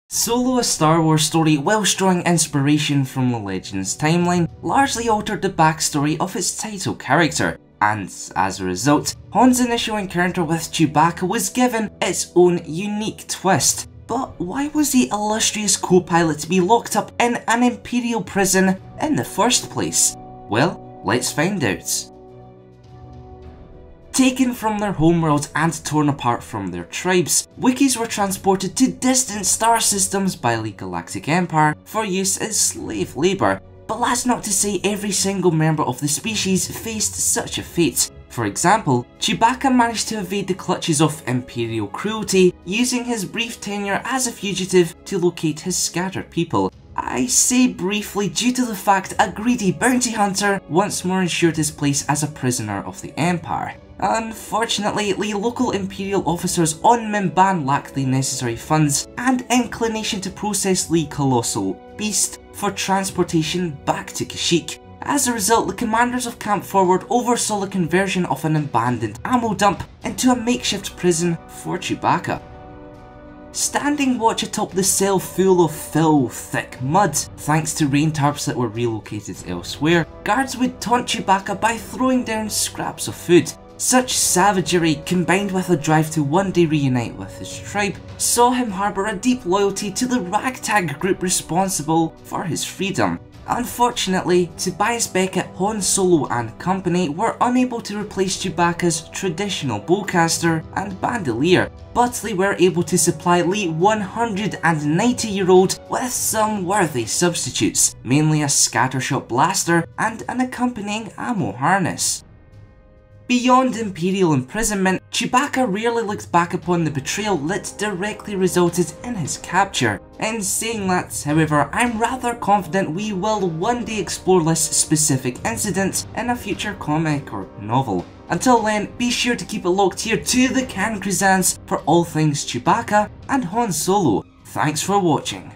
Solo, a Star Wars story whilst drawing inspiration from the Legends timeline, largely altered the backstory of its title character, and as a result, Han's initial encounter with Chewbacca was given its own unique twist. But why was the illustrious co-pilot to be locked up in an Imperial prison in the first place? Well, let's find out. Taken from their homeworld and torn apart from their tribes, Wookiees were transported to distant star systems by the Galactic Empire for use as slave labour. But that's not to say every single member of the species faced such a fate. For example, Chewbacca managed to evade the clutches of Imperial cruelty, using his brief tenure as a fugitive to locate his scattered people. I say briefly due to the fact a greedy bounty hunter once more ensured his place as a prisoner of the Empire. Unfortunately, the local Imperial officers on Mimban lacked the necessary funds and inclination to process the colossal beast for transportation back to Kashyyyk. As a result, the commanders of Camp Forward oversaw the conversion of an abandoned ammo dump into a makeshift prison for Chewbacca. Standing watch atop the cell full of thick mud, thanks to rain tarps that were relocated elsewhere, guards would taunt Chewbacca by throwing down scraps of food. Such savagery, combined with a drive to one day reunite with his tribe, saw him harbour a deep loyalty to the ragtag group responsible for his freedom. Unfortunately, Tobias Beckett, Han Solo and company were unable to replace Chewbacca's traditional bowcaster and bandolier, but they were able to supply the 190-year-old with some worthy substitutes, mainly a scattershot blaster and an accompanying ammo harness. Beyond Imperial imprisonment, Chewbacca rarely looked back upon the betrayal that directly resulted in his capture. In saying that, however, I'm rather confident we will one day explore this specific incident in a future comic or novel. Until then, be sure to keep it locked here to the Can Cruzans for all things Chewbacca and Han Solo. Thanks for watching.